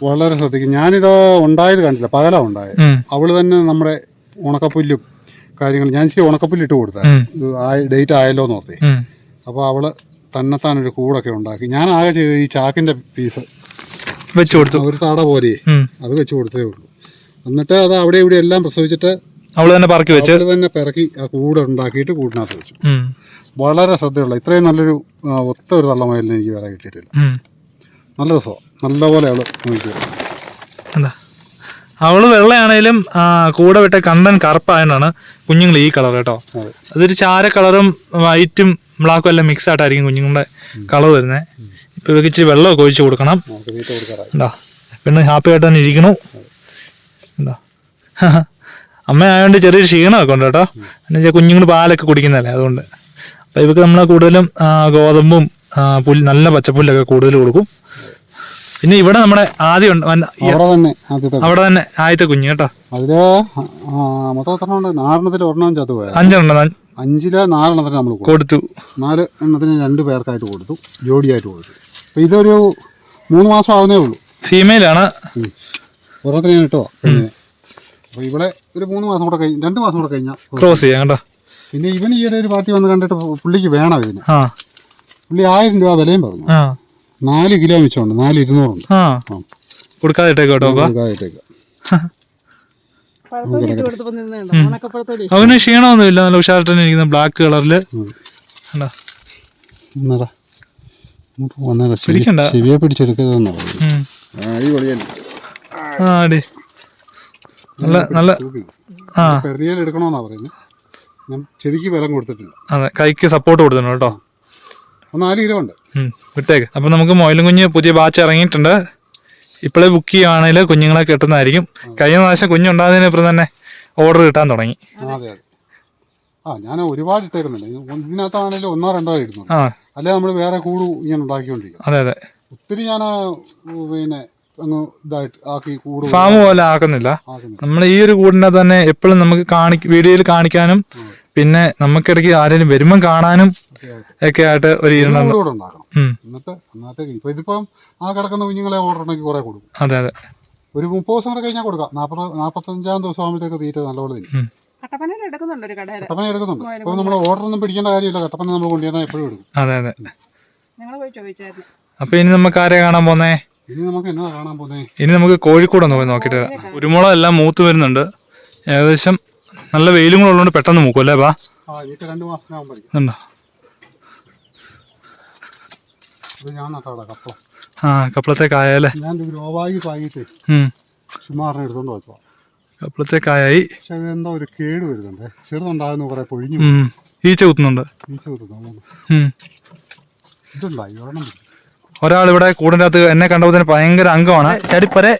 വളരെ ശ്രദ്ധിക്കും. ഞാനിത് ഉണ്ടായത് കണ്ടില്ല, പകലാണ് ഉണ്ടായത്. അവള് തന്നെ നമ്മുടെ ഉണക്കപ്പുല്ലും കാര്യങ്ങളും, ഞാൻ ഇച്ചിരി ഉണക്കപ്പുല്ല് ഇട്ട് കൊടുത്തായിരുന്നു, ഡേറ്റ് ആയല്ലോ എന്ന് ഓർത്തേ. അപ്പോൾ അവള് തന്നെത്താനൊരു കൂടൊക്കെ ഉണ്ടാക്കി. ഞാൻ ആകെ ചെയ്ത് ഈ ചാക്കിന്റെ പീസ് വെച്ച് കൊടുത്തു, ഒരു താട പോലെ അത് വെച്ച് കൊടുത്തേ ഉള്ളൂ. എന്നിട്ട് അത് അവിടെ ഇവിടെ എല്ലാം പ്രസവിച്ചിട്ട് അവള് തന്നെ പറക്കി വെച്ച് തന്നെ പിറക്കി ആ കൂട് ഉണ്ടാക്കിയിട്ട് കൂടിനകത്ത് വെച്ചു. വളരെ ശ്രദ്ധയുള്ള, ഇത്രയും നല്ലൊരു ഒത്ത ഒരു തള്ളമയിലിന് എനിക്ക് വേറെ കിട്ടിയിട്ടില്ല. നല്ല രസമാണ്, നല്ലപോലെ അവള് നോക്കിയത്. അവള് വെള്ളയാണേലും കൂടെ വിട്ട കണ്ടൻ കറുപ്പായതാണ് കുഞ്ഞുങ്ങൾ ഈ കളർ കേട്ടോ. അതൊരു ചാര കളറും വൈറ്റും ബ്ലാക്കും എല്ലാം മിക്സ് ആയിട്ടായിരിക്കും കുഞ്ഞുങ്ങളുടെ കളർ വരുന്നത്. ഇപ്പൊ ഇവർക്ക് ഇച്ചിരി വെള്ളമൊക്കെ ഒഴിച്ചു കൊടുക്കണം. എന്താ പിന്നെ ഹാപ്പി ആയിട്ട് തന്നെ ഇരിക്കണു. എന്താ അമ്മ ആയതുകൊണ്ട് ചെറിയൊരു ക്ഷീണമൊക്കെ ഉണ്ട് കേട്ടോ, എന്നുവെച്ചാൽ കുഞ്ഞുങ്ങൾ പാലൊക്കെ കുടിക്കുന്നതല്ലേ, അതുകൊണ്ട്. അപ്പം ഇവർക്ക് നമ്മൾ കൂടുതലും ഗോതമ്പും പുല്ല്, നല്ല പച്ചപ്പുല്ലൊക്കെ കൂടുതൽ കൊടുക്കും. പിന്നെ ഇവിടെ നമ്മുടെ ആദ്യം അവിടെ തന്നെ ആദ്യത്തെ കുഞ്ഞ് കേട്ടോ. അതില് മൊത്തം 4 5 5 4 നമ്മൾ കൊടുത്തു. 4 എണ്ണത്തിന് 2 പേർക്കായിട്ട് കൊടുത്തു, ജോഡിയായിട്ട് കൊടുത്തു. അപ്പൊ ഇതൊരു 3 മാസം ആവുന്നേ ഉള്ളൂ. ഫീമെയിലാണ്. ഒരെണ്ണത്തിന് ഞാൻ ഇട്ടതാ. അപ്പൊ ഇവിടെ ഒരു 3 മാസം കൂടെ 2 മാസം കൂടെ കഴിഞ്ഞാൽ ക്രോസ് ചെയ്യാം കേട്ടോ. പിന്നെ ഇവൻ ഈയിടെ ഒരു പാർട്ടി വന്ന് കണ്ടിട്ട് പുള്ളിക്ക് വേണം ഇതിന്. പുള്ളി 1000 രൂപ വിലയും പറഞ്ഞു. 4 കിലോ മിച്ചമുണ്ട്, 4,200 കൊടുക്കാതെ അവന് ക്ഷീണമൊന്നുമില്ല, നല്ല ഉഷാറിട്ട് ഇരിക്കുന്ന ബ്ലാക്ക് കളറില്. ചെവിയെ പിടിച്ചെടുക്കരുതെന്നാ നല്ല എടുക്കണമെന്നാ പറയുന്നത്. ഞാൻ ചെവിക്ക് ബലം കൊടുത്തിട്ടില്ല. അതെ, കൈക്ക് സപ്പോർട്ട് കൊടുത്തിട്ടുണ്ട് കേട്ടോ. 4 കിലോ ഉണ്ട്. വിട്ടേക്ക്. അപ്പൊ നമുക്ക് മൊയിലും കുഞ്ഞ് പുതിയ ബാച്ച് ഇറങ്ങിയിട്ടുണ്ട്. ഇപ്പോഴേ ബുക്ക് ചെയ്യുകയാണെങ്കിൽ കുഞ്ഞുങ്ങളെ കിട്ടുന്നതായിരിക്കും. കഴിഞ്ഞ പ്രാവശ്യം കുഞ്ഞുണ്ടാകുന്നതിനപ്പുറം തന്നെ ഓർഡർ കിട്ടാൻ തുടങ്ങി. അതെ അതെ. ഞാൻ ഒരുപാട് ഇട്ടേക്കുന്നില്ല, ഇതിനകത്താണെങ്കിലും 1-2 ഇടുന്നു. അല്ലെ നമ്മൾ വേറെ കൂട് ഇങ്ങനെ ഉണ്ടാക്കിക്കൊണ്ടിരിക്കും. അതെ അതെ. ഒത്തിരി ഞാൻ പിന്നെ അങ്ങ് ഇതായിട്ട് ആക്കി കൂട് ഫാം പോലെ ആക്കുന്നില്ല. നമ്മൾ ഈ ഒരു കൂടിനെ തന്നെ എപ്പോഴും നമുക്ക് വീഡിയോയിൽ കാണിക്കാനും പിന്നെ നമുക്കിടയ്ക്ക് ആരെങ്കിലും വരുമ്പം കാണാനും ഒക്കെ ആയിട്ട് ഒരു ഉണ്ടാക്കണം. എന്നിട്ട് ഇപ്പൊ ഇതിപ്പം ആ കിടക്കുന്ന കുഞ്ഞുങ്ങളെ ഓർഡർ ഉണ്ടെങ്കിൽ കുറെ കൊടുക്കും. അതെ അതെ. ഒരു 30 ദിവസം കൂടെ കഴിഞ്ഞാൽ കൊടുക്കാം. 45-ാം ദിവസം ആകുമ്പോഴത്തേക്ക് തീറ്റ നല്ലപോലെ തരും. കട്ടപ്പന എടുക്കുന്നുണ്ട്. ഇപ്പൊ നമ്മൾ ഓർഡർ ഒന്നും പിടിക്കേണ്ട കാര്യമില്ല, കട്ടപ്പന നമ്മൾ കൊണ്ടുവന്നാൽ എപ്പോഴും എടുക്കും. അതെ അതെ. പോയി ചോദിച്ചായിരുന്നു. അപ്പൊ ഇനി നമുക്ക് ആരെ കാണാൻ പോന്നേ? ഇനി നമുക്ക് എന്നാ കാണാൻ പോന്നേ? ഇനി നമുക്ക് കോഴിക്കോട് ഒന്ന് പോയി നോക്കിട്ട് വരാം. കുരുമുളക് എല്ലാം മൂത്ത് വരുന്നുണ്ട്, ഏകദേശം നല്ല വെയിലും കൂടെ ഉള്ളതുകൊണ്ട് പെട്ടെന്ന് മൂക്കും അല്ലേ? 2 മാസത്തിനാകുമ്പോഴേക്കും. ഉണ്ടോ? ഞാൻ നട്ടാടാ കപ്പ. കപ്പളത്തേക്കായല്ലേ? ഞാൻ ഗ്രോബാഗിൽ പാകിട്ട് ചുമ്മാ എടുത്തോണ്ട് വെച്ചോ. കപ്പളത്തേക്കായി. പക്ഷെ ഇതെന്തോ ഒരു കേട് വരുന്നുണ്ട്, ചെറുതുണ്ടാകുന്ന കുറെ പൊഴിഞ്ഞു. ഈച്ച കുത്തുന്നുണ്ട്. ഇതുണ്ടായി ഒരെണ്ണം. ഒരാൾ ഇവിടെ കൂടിൻ്റെ അകത്ത് എന്നെ കണ്ടപ്പോൾ തന്നെ ഭയങ്കര അംഗമാണ്. ചടിപ്പരെ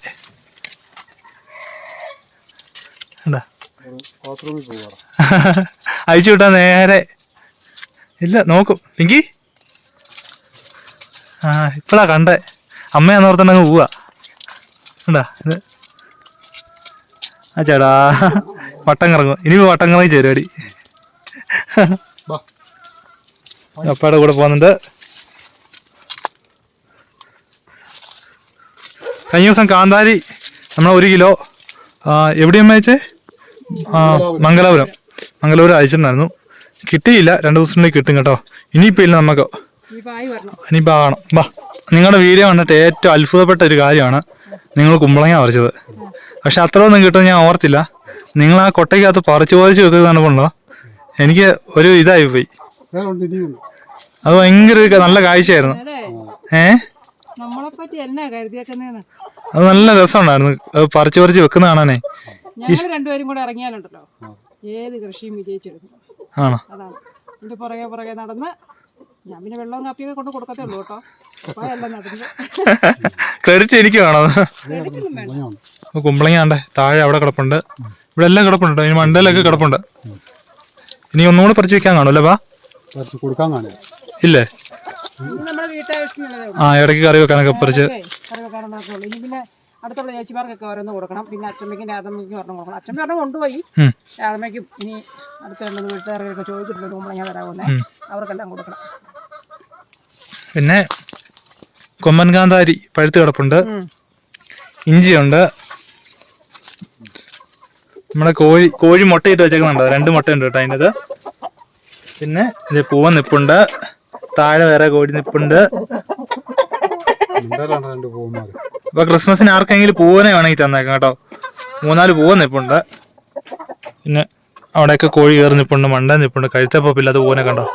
അയച്ചു വിട്ടാ നേരെ ഇല്ല നോക്കും. പിങ്കി ഇപ്പഴാ കണ്ടേ, അമ്മയാന്നോർത്തണ്ടങ്ങ് പോവാ. ഉണ്ടാ ഇത് ആ ചേടാ വട്ടം കറങ്ങും. ഇനി വട്ടം കറങ്ങി ചേരുവാടി. അപ്പയുടെ കൂടെ പോകുന്നുണ്ട്. കഴിഞ്ഞ ദിവസം കാന്താരി നമ്മൾ 1 കിലോ എവിടെയും അയച്ചേ? മംഗലാപുരം അയച്ചിട്ടുണ്ടായിരുന്നു. കിട്ടിയില്ല, 2 ദിവസത്തിനുള്ളിൽ കിട്ടും കേട്ടോ. ഇനിയിപ്പോൾ ഇല്ല, നമുക്ക് ഇനിയിപ്പോൾ ആകണം. വാ, നിങ്ങളുടെ വീഡിയോ കണ്ടിട്ട് ഏറ്റവും അത്ഭുതപ്പെട്ട ഒരു കാര്യമാണ് നിങ്ങൾ കുമ്പളങ്ങ പറിച്ചത്. പക്ഷെ അത്രയൊന്നും കിട്ടുമെന്ന് ഞാൻ ഓർത്തില്ല. നിങ്ങൾ ആ കൊട്ടയ്ക്കകത്ത് പറിച്ച് വെക്കുന്നതാണ് കൊണ്ടോ എനിക്ക് ഒരു ഇതായി പോയി. അത് ഭയങ്കര നല്ല കാഴ്ചയായിരുന്നു. അത് നല്ല രസമുണ്ടായിരുന്നു, അത് പറിച്ച് വെക്കുന്ന കാണാനേ. ഞങ്ങൾ രണ്ടുപേരും കൂടെ ഇറങ്ങിയാലുണ്ടല്ലോ ഏത് കൃഷിയും വിജയിച്ചെടുക്കും. ആണോ? അതാണ് ഇതിന്റെ പുറകെ നടന്ന് ഞാൻ പിന്നെ വെള്ളവും കാപ്പിയൊക്കെ കൊണ്ട് കൊടുക്കത്തേ ഉള്ളൂ കേട്ടോ. അപ്പോഴല്ല നടുന്നത്. ക്രെഡിറ്റ് എനിക്ക് വേണം. എടുക്കൊന്നും വേണ്ട. കുമ്പളങ്ങ ആണ്ടേ താഴെ അവിടെ കിടപ്പുണ്ട്, ഇവിടെ എല്ലാം കിടപ്പുണ്ട്, ഇനി മണ്ടയിലൊക്കെ കിടപ്പുണ്ട്. ഇനി ഒന്നുകൂടെ പറിച്ചു വെക്കാൻ കാണുമല്ലേ? വാ കൊടുക്കാൻ കാണില്ല ഇല്ലേ? ഇത് നമ്മുടെ വീട്ടാവശ്യത്തിനുള്ളതേ ഉള്ളൂ. ആ ഇടയ്ക്ക് കറി വെക്കാനൊക്കെ പറിച്ച്. കറി വെക്കാനുള്ളതേ ഉള്ളൂ. ഇനി പിന്നെ അടുത്തുള്ള ചേച്ചിമാർക്കൊക്കെ ഓരോന്ന് കൊടുക്കണം. പിന്നെ അച്ഛമ്മയ്ക്കും രാധമ്മയ്ക്കും ഒരെണ്ണം കൊടുക്കണം. അച്ഛമ്മ ഒരെണ്ണം കൊണ്ടുപോയി. രാധമ്മയ്ക്കും ഇനി അടുത്ത രണ്ട് വീട്ടുകാർക്കൊക്കെ ചോദിച്ചിട്ടുണ്ട് കുമ്പളങ്ങ തരാമെന്നേ, അവർക്കെല്ലാം കൊടുക്കണം. പിന്നെ കൊമ്പൻ കാന്താരി പഴുത്ത് കിടപ്പുണ്ട്, ഇഞ്ചിയുണ്ട്, നമ്മുടെ കോഴി മുട്ടയിട്ട് വെച്ചേക്കുന്നുണ്ടോ? 2 മുട്ടയുണ്ട് കേട്ടോ അതിൻ്റെ. പിന്നെ ഇത് പൂവൻ നിപ്പുണ്ട്, താഴെ വേറെ കോഴി നിപ്പുണ്ട്. അപ്പൊ ക്രിസ്മസിന് ആർക്കെങ്കിലും പൂവനെ വേണമെങ്കിൽ തന്നേക്കാം കേട്ടോ. 3-4 പൂവൻ നിപ്പുണ്ട്. പിന്നെ അവിടെയൊക്കെ കോഴി കയറി നിപ്പുണ്ട്, മണ്ട നിപ്പുണ്ട്, കഴുത്തപ്പൊപ്പില്ലാത്ത പൂവനെ കണ്ടോ.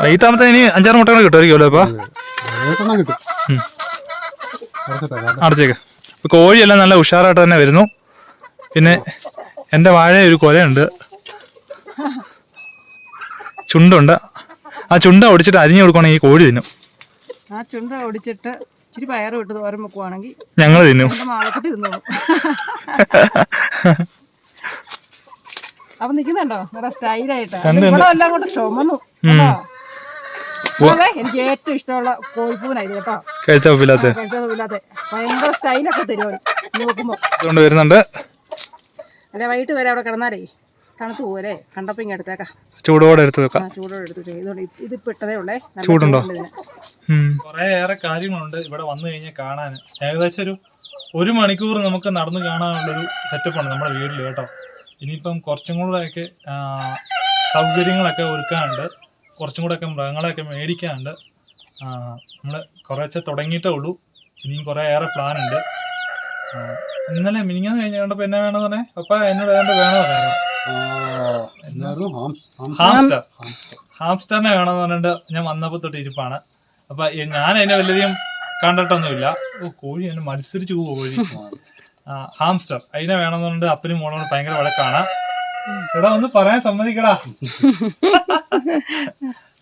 വൈകിട്ടാമത്തെ ഇനി 5-6 മുട്ടകൾ കിട്ടുമായിരിക്കുമല്ലോ ഇപ്പൊ. അടച്ചേക്ക്. ഇപ്പൊ കോഴിയെല്ലാം നല്ല ഉഷാറായിട്ട് തന്നെ വരുന്നു. പിന്നെ എൻ്റെ വാഴ ഒരു കൊലയുണ്ട്, ചുണ്ടുണ്ട്. ആ ചുണ്ട ഒടിച്ചിട്ട് അരിഞ്ഞു കൊടുക്കുകയാണെങ്കിൽ ഈ കോഴി തിന്നും. ആ ചുണ്ട ഒടിച്ചിട്ട് ഇച്ചിരി പയറ് വിട്ട് തോരൻ വെക്കുവാണെങ്കിൽ ഞങ്ങൾ തിന്നും. മാളക്കുട്ടി തിന്നോളൂ. അപ്പൊ നിക്കുന്നുണ്ടോ നല്ല സ്റ്റൈലായിട്ട്? ഇവിടെ എല്ലാം കൊണ്ട് ചുമന്നു. എനിക്ക് ഏറ്റവും ഇഷ്ടമുള്ള കോഴിപ്പൂനായത് കേട്ടോ. കഴുത്തപ്പില്ലാത്ത ഭയങ്കര സ്റ്റൈലൊക്കെ തരുമോ നോക്കുമ്പോ. വരുന്നുണ്ട്. അല്ലെ വൈകിട്ട് വരെ അവിടെ കിടന്നാലേ തണുത്ത് പോവല്ലേ. കണ്ടപ്പോ ഇങ്ങനെ എടുത്തേക്കാം, ചൂടോടെ എടുത്ത് വെക്കാം. ചൂടോടെ എടുത്തു. ഇതുകൊണ്ട് ഇതിപ്പോ ഇട്ടതേ ഉള്ളേ. ചൂടുണ്ടോ? കുറെ ഏറെ കാര്യങ്ങളുണ്ട് ഇവിടെ വന്നു കഴിഞ്ഞാൽ കാണാൻ. ഏകദേശം ഒരു മണിക്കൂർ നമുക്ക് നടന്ന് കാണാനുള്ളൊരു സെറ്റപ്പാണ് നമ്മുടെ വീട്ടിൽ കേട്ടോ. ഇനിയിപ്പം കുറച്ചും കൂടെയൊക്കെ സൗകര്യങ്ങളൊക്കെ ഒരുക്കാനുണ്ട്, കുറച്ചും കൂടെയൊക്കെ മൃഗങ്ങളെയൊക്കെ മേടിക്കാനുണ്ട്. നമ്മൾ കുറേശ്ശെ തുടങ്ങിയിട്ടേ ഉള്ളൂ. ഇനിയും കുറേ ഏറെ പ്ലാനുണ്ട്. ഇന്നലെ മിനിങ്ങാന്ന് കഴിഞ്ഞ കണ്ടപ്പോൾ എന്നെ വേണമെന്ന് പറഞ്ഞേ പപ്പ എന്നോട് ഏതാണ്ട് വേണമെന്ന് പറയാം. ഹാംസ്റ്ററിനെ വേണമെന്ന് പറഞ്ഞിട്ട് ഞാൻ വന്നപ്പോൾ തൊട്ട് ഇരിപ്പാണ്. അപ്പൊ ഞാൻ അതിനെ വലിയധികം കണ്ടിട്ടൊന്നുമില്ല. കോഴി അതിനെ മത്സരിച്ച് പോവുക കോഴി. ഹാംസ്റ്റർ അതിനെ വേണമെന്ന് പറഞ്ഞിട്ട് അപ്പനും മോളോട് ഭയങ്കര വഴക്കാണ്. എടാ ഒന്ന് പറയാൻ സമ്മതിക്കടാ.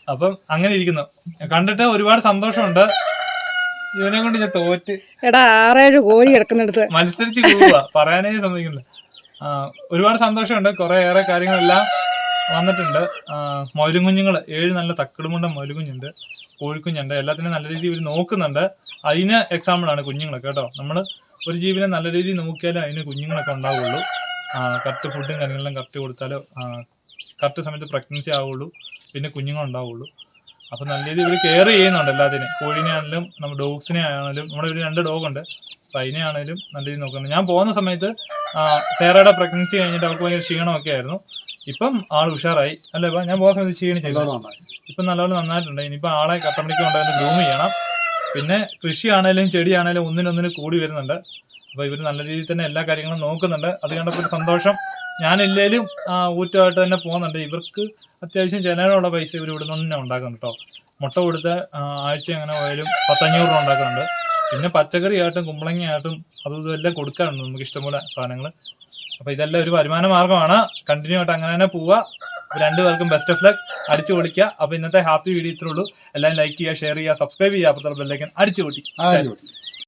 അപ്പം അങ്ങനെ ഇരിക്കുന്നു. കണ്ടിട്ട് ഒരുപാട് സന്തോഷമുണ്ട്. ഇവനെ കൊണ്ട് ഞാൻ തോറ്റ്. എടാ 6-7 കോഴി കിടക്കുന്നിടത്ത് മത്സരിച്ച് പോവുക, പറയാനേ സമ്മതിക്കുന്നില്ല. ഒരുപാട് സന്തോഷമുണ്ട്. കുറെ ഏറെ കാര്യങ്ങളെല്ലാം വന്നിട്ടുണ്ട്. മൊയിലും കുഞ്ഞുങ്ങൾ 7 നല്ല തക്കിടുമുണ്ട മൊയിലും കുഞ്ഞുണ്ട്, കോഴിക്കുഞ്ഞുണ്ട്. എല്ലാത്തിനും നല്ല രീതിയിൽ ഇവർ നോക്കുന്നുണ്ട്. അതിന് എക്സാമ്പിളാണ് കുഞ്ഞുങ്ങളൊക്കെ കേട്ടോ. നമ്മൾ ഒരു ജീവിനെ നല്ല രീതിയിൽ നോക്കിയാലേ അതിന് കുഞ്ഞുങ്ങളൊക്കെ ഉണ്ടാവുള്ളൂ. കറക്റ്റ് ഫുഡും കാര്യങ്ങളെല്ലാം കറക്റ്റ് കൊടുത്താലോ കറക്റ്റ് സമയത്ത് പ്രഗ്നൻസി ആവുള്ളൂ, പിന്നെ കുഞ്ഞുങ്ങളുണ്ടാവുള്ളൂ. അപ്പം നല്ല രീതിയിൽ ഇവർ കെയർ ചെയ്യുന്നുണ്ട് എല്ലാത്തിനും. കോഴീനെ ആണെങ്കിലും നമ്മുടെ ഡോഗ്സിനെ ആണെങ്കിലും. നമ്മുടെ ഒരു 2 ഡോഗുണ്ട്, അപ്പം അതിനെ ആണെങ്കിലും നല്ല രീതിയിൽ നോക്കുന്നുണ്ട്. ഞാൻ പോകുന്ന സമയത്ത് സേറയുടെ പ്രഗ്നൻസി കഴിഞ്ഞിട്ട് അവർക്ക് ഭയങ്കര ക്ഷീണമൊക്കെ ആയിരുന്നു. ഇപ്പം ആൾ ഉഷാറായി അല്ലേ? ഇപ്പം ഞാൻ പോകുന്ന സമയത്ത് ക്ഷീണിച്ചില്ല, ഇപ്പം നല്ലപോലെ നന്നായിട്ടുണ്ട്. ഇനിയിപ്പോൾ ആളെ കട്ടപ്പനയ്ക്ക് കൊണ്ടുവന്ന് ഗ്രൂം ചെയ്യണം. പിന്നെ കൃഷിയാണേലും ചെടിയാണേലും ഒന്നിനൊന്നിന് കൂടി വരുന്നുണ്ട്. അപ്പോൾ ഇവർ നല്ല രീതിയിൽ തന്നെ എല്ലാ കാര്യങ്ങളും നോക്കുന്നുണ്ട്. അത് കണ്ടപ്പോൾ ഒരു സന്തോഷം. ഞാനില്ലേലും ഊറ്റമായിട്ട് തന്നെ പോകുന്നുണ്ട്. ഇവർക്ക് അത്യാവശ്യം ചിലവിലുള്ള പൈസ ഇവർ ഇവിടെ നിന്ന് തന്നെ ഉണ്ടാക്കുന്നുണ്ട് കേട്ടോ. മുട്ട കൊടുത്ത് ആഴ്ച അങ്ങനെ പോയാലും 10-500 രൂപ ഉണ്ടാക്കുന്നുണ്ട്. പിന്നെ പച്ചക്കറി ആയിട്ടും കുമ്പളങ്ങയായിട്ടും അതും ഇതെല്ലാം കൊടുക്കാറുണ്ട് നമുക്ക് ഇഷ്ടംപോലെ സാധനങ്ങൾ. അപ്പോൾ ഇതെല്ലാം ഒരു വരുമാന മാർഗ്ഗമാണ്. കണ്ടിന്യൂ ആയിട്ട് അങ്ങനെ തന്നെ പോവുക. 2 പേർക്കും ബെസ്റ്റ് ഓഫ് ലക്ക്, അടിച്ചു പൊളിക്കുക. അപ്പോൾ ഇന്നത്തെ ഹാപ്പി വീഡിയോ ഇത്രേ ഉള്ളൂ. എല്ലാവരും ലൈക്ക് ചെയ്യുക, ഷെയർ ചെയ്യുക, സബ്സ്ക്രൈബ് ചെയ്യുക, അപ്പുറത്തുള്ള ബെല്ലൈക്കൻ അടിച്ചു പൊട്ടി.